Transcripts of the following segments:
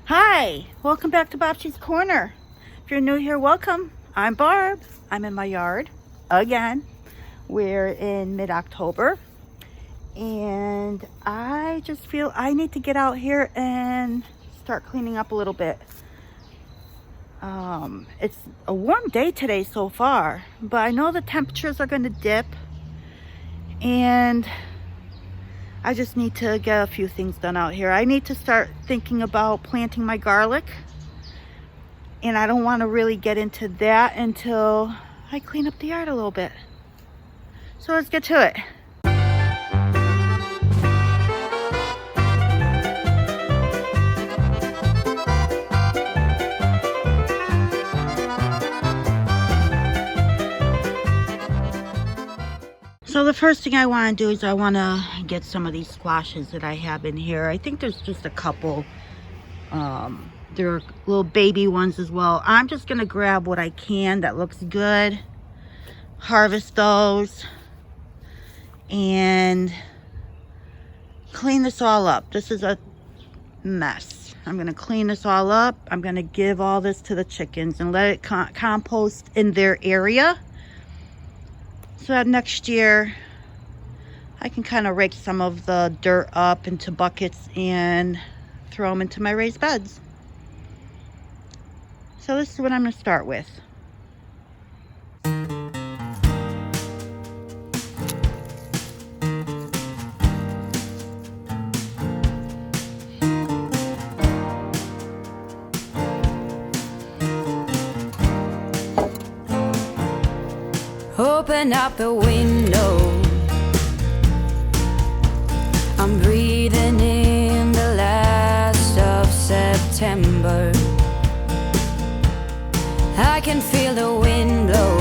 Hi, welcome back to Bopchi's Corner. If you're new here, welcome. I'm Barb. I'm in my yard again. We're in mid-October and I just feel I need to get out here and start cleaning up a little bit. It's a warm day today so far, but I know the temperatures are going to dip and I just need to get a few things done out here. I need to start thinking about planting my garlic, and I don't want to really get into that until I clean up the yard a little bit. So let's get to it. So the first thing I want to do is I want to get some of these squashes that I have in here. I think there's just a couple. There are little baby ones as well. I'm just going to grab what I can that looks good, harvest those, and clean this all up. This is a mess. I'm going to clean this all up. I'm going to give all this to the chickens and let it compost in their area. So that next year I can kind of rake some of the dirt up into buckets and throw them into my raised beds. So this is what I'm going to start with. Open up the window, I'm breathing in the last of September. I can feel the wind blow,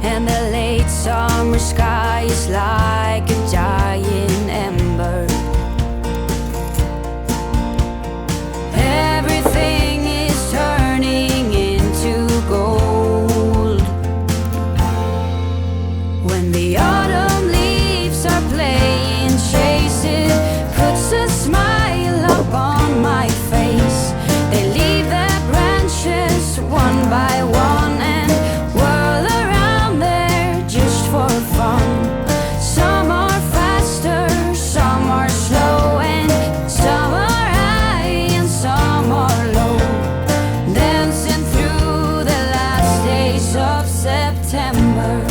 and the late summer sky is like a giant ember. Everything is turning into gold. When the autumn leaves are playing chase, it puts a smile up on my face. They leave their branches one by one and whirl around there just for fun. Some are faster, some are slow, and some are high and some are low, dancing through the last days of September.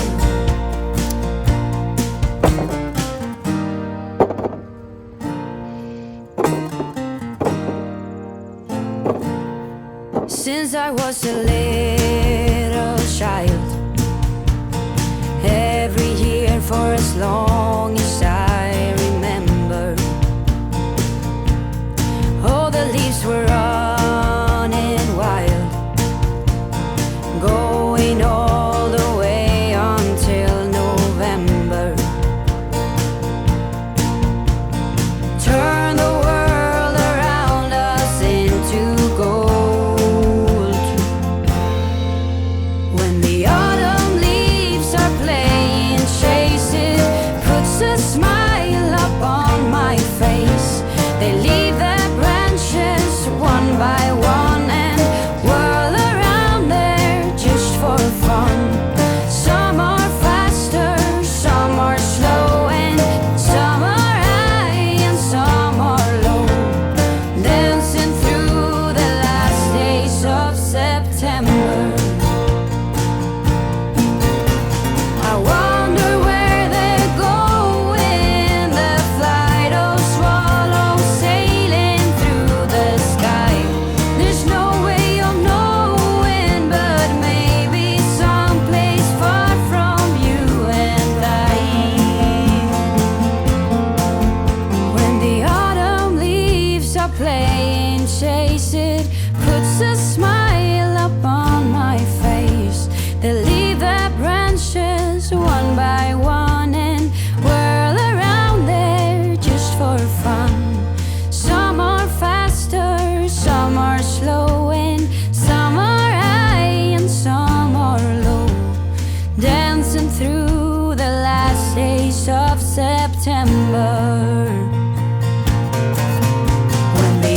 Since I was a little child, every year for as long as I remember, all the leaves were running wild, going all the way until November. Turn the world around us into gold. When the autumn leaves are playing chase, it puts a smile up on my face. They leave their branches one by one and whirl around there just for fun. Some are faster, some are slow, and some are high and some are low, dancing through the last days of September. I wonder where they're going, the flight of swallows sailing through the sky. There's no way of knowing, but maybe someplace far from you and I. When the autumn leaves are playing chase, it puts a smile up on my face. They leave their branches one by one and whirl around there just for fun. Some are faster, some are slow, and some are high and some are low, dancing through the last days of September. When the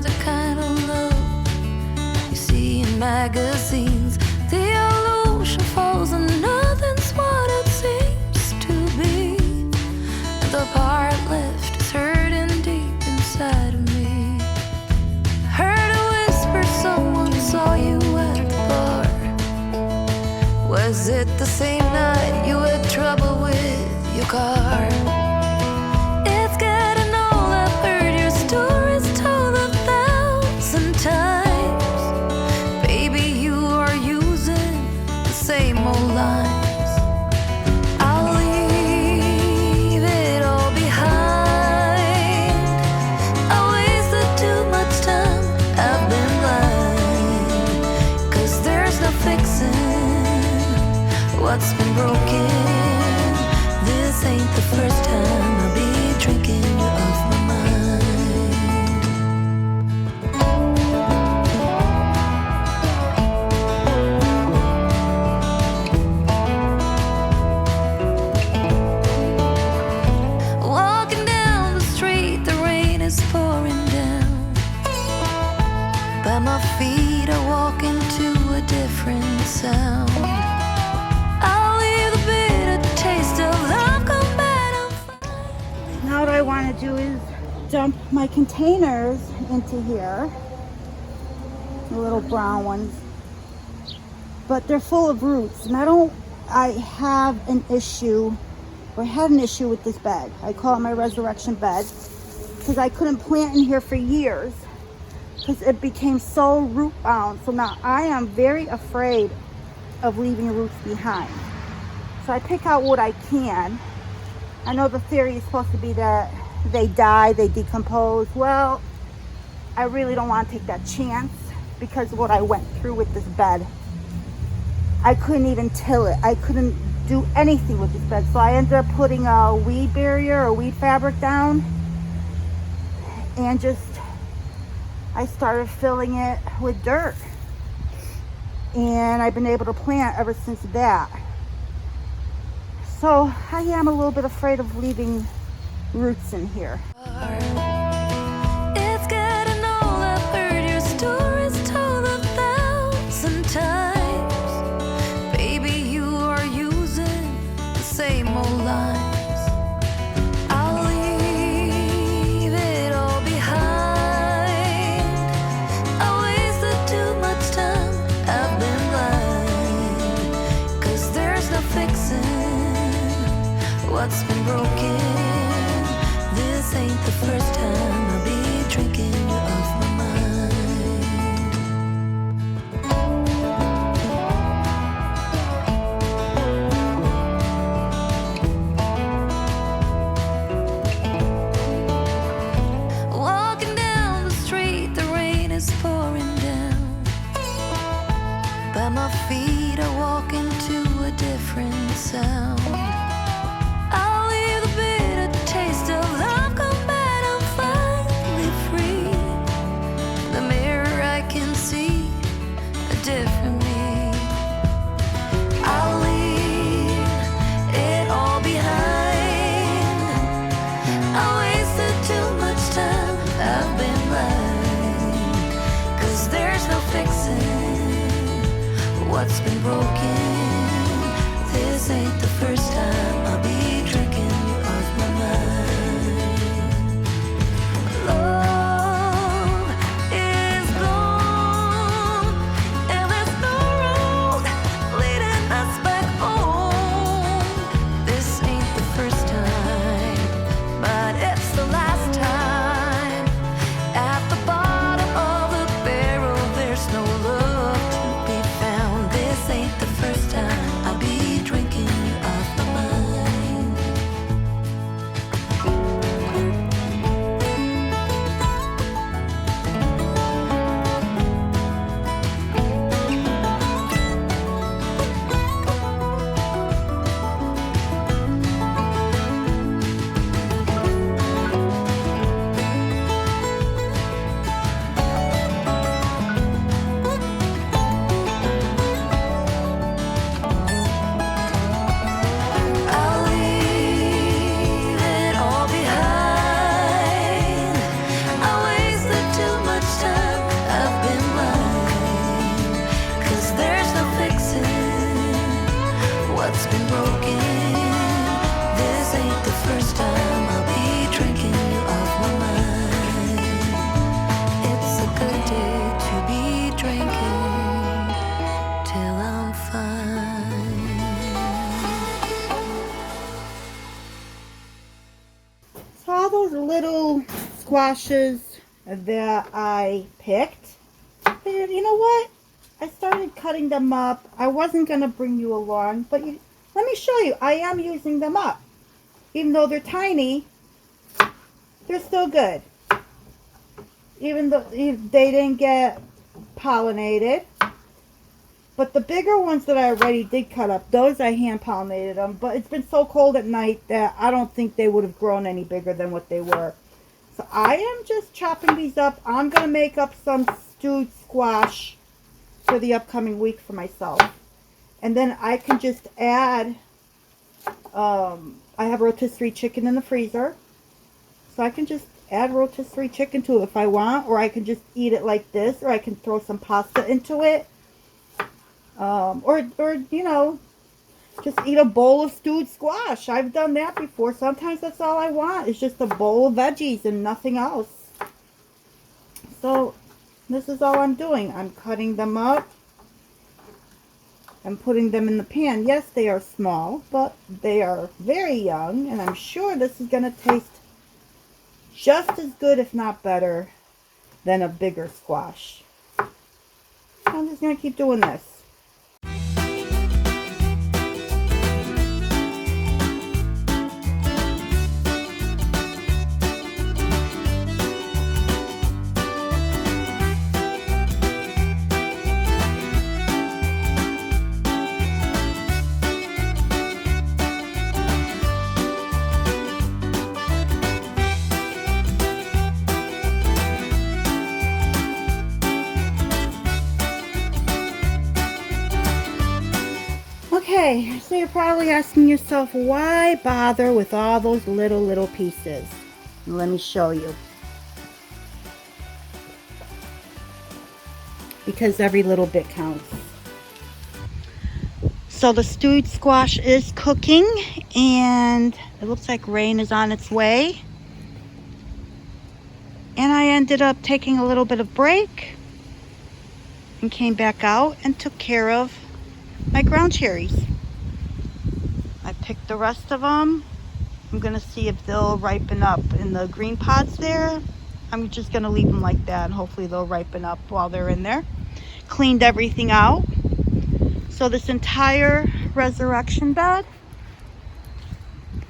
the kind of love you see in magazines. The illusion falls and nothing's what it seems to be. The part left is hurting deep inside of me. Heard a whisper, someone saw you at the bar. Was it the same night you had trouble with your car? It's getting old, I've heard your stories told 1,000 times. Baby, you are using the same old lines. I'll leave it all behind. I wasted too much time, I've been blind. 'Cause there's no fixing what's been broken. This ain't the first time I'll be drinking you off my mind. Walking down the street, the rain is pouring down. But my feet are walking to a different sound. Now what I want to do is dump my containers into here, the little brown ones, but they're full of roots, and I have an issue, or had an issue with this bed. I call it my resurrection bed, because I couldn't plant in here for years, because it became so root bound. So now I am very afraid of leaving roots behind. So I pick out what I can. I know the theory is supposed to be that they die, they decompose. Well, I really don't want to take that chance because of what I went through with this bed. I couldn't even till it. I couldn't do anything with this bed. So I ended up putting a weed barrier or weed fabric down, and I started filling it with dirt. And I've been able to plant ever since that. So I am a little bit afraid of leaving roots in here. It's getting old, I've heard your stories told 1,000 times. Baby, you are using the same old lines. I'll leave it all behind. I wasted too much time, I've been blind. 'Cause there's no fixing what's been broken. This ain't the first time I'll be drinking you off my mind. Walking down the street, the rain is pouring down. But my feet are walking to a different sound. Different me. I'll leave it all behind. I wasted too much time, I've been blind. 'Cause there's no fixing what's been broken. This ain't the first time I'll be drinking you off my mind. Love is gone, and there's no road leading us back home. This ain't the first time, but it's the last time. At the bottom of the barrel, there's no love to be found. This ain't the first time I'll be drinking you off my mind. squashes that I picked. Figured, you know what? I started cutting them up. I wasn't going to bring you along, but let me show you. I am using them up. Even though they're tiny, they're still good. Even though they didn't get pollinated. But the bigger ones that I already did cut up, those I hand pollinated them. But it's been so cold at night that I don't think they would have grown any bigger than what they were. So I am just chopping these up. I'm going to make up some stewed squash for the upcoming week for myself. And then I can just add, I have rotisserie chicken in the freezer. So I can just add rotisserie chicken to it if I want. Or I can just eat it like this. Or I can throw some pasta into it. Or you know, just eat a bowl of stewed squash. I've done that before. Sometimes that's all I want. It's just a bowl of veggies and nothing else. So this is all I'm doing. I'm cutting them up and putting them in the pan. Yes, they are small, but they are very young. And I'm sure this is going to taste just as good, if not better, than a bigger squash. I'm just going to keep doing this. Okay, so you're probably asking yourself, why bother with all those little pieces? Let me show you. Because every little bit counts. So the stewed squash is cooking, and it looks like rain is on its way. And I ended up taking a little bit of break and came back out and took care of my ground cherries. I picked the rest of them. I'm going to see if they'll ripen up in the green pods there. I'm just going to leave them like that, and hopefully they'll ripen up while they're in there. Cleaned everything out. So this entire resurrection bed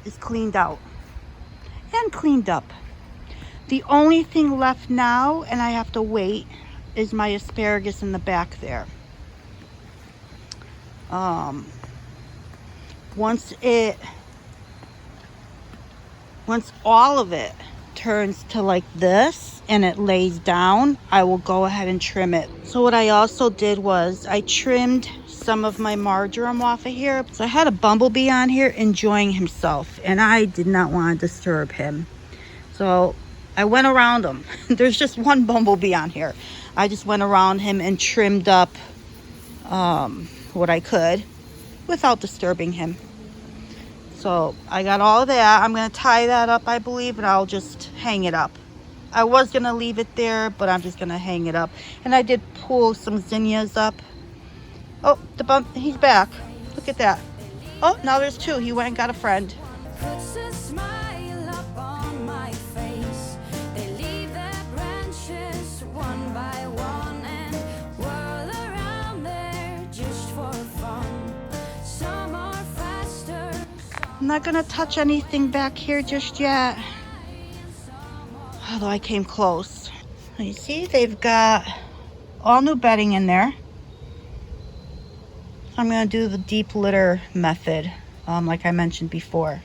is cleaned out and cleaned up. The only thing left now, and I have to wait, is my asparagus in the back there. Once all of it turns to like this and it lays down, I will go ahead and trim it. So what I also did was I trimmed some of my marjoram off of here. So I had a bumblebee on here enjoying himself, and I did not want to disturb him. So I went around him. There's just one bumblebee on here. I just went around him and trimmed up what I could without disturbing him. So I got all of that. I'm going to tie that up, I believe, and I'll just hang it up. I was going to leave it there, but I'm just going to hang it up. And I did pull some zinnias up. Oh, he's back. Look at that. Oh, now there's two. He went and got a friend. Puts a smile up on my face. They leave their branches one by one and whirl around there just for fun. Some are faster. I'm not going to touch anything back here just yet. Although I came close. You see, they've got all new bedding in there. I'm going to do the deep litter method, like I mentioned before.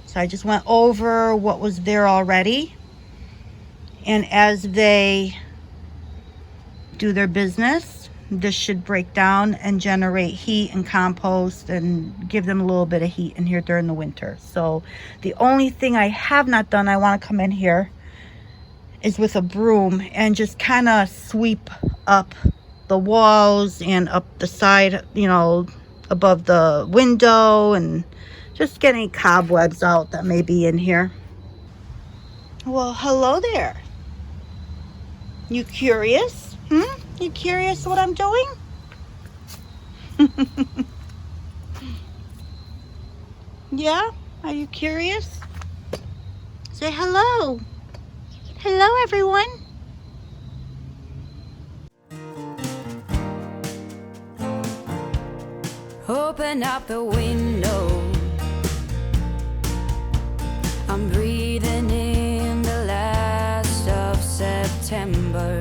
So I just went over what was there already. And as they do their business, this should break down and generate heat and compost and give them a little bit of heat in here during the winter. So the only thing I have not done, I want to come in here, is with a broom and just kind of sweep up the walls and up the side, you know, above the window, and just get any cobwebs out that may be in here. Well, hello there. You curious? You curious what I'm doing? Yeah? Are you curious? Say hello. Hello, everyone. Open up the window. I'm breathing in the last of September.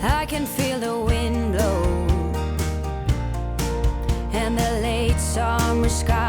I can feel the wind blow and the late summer sky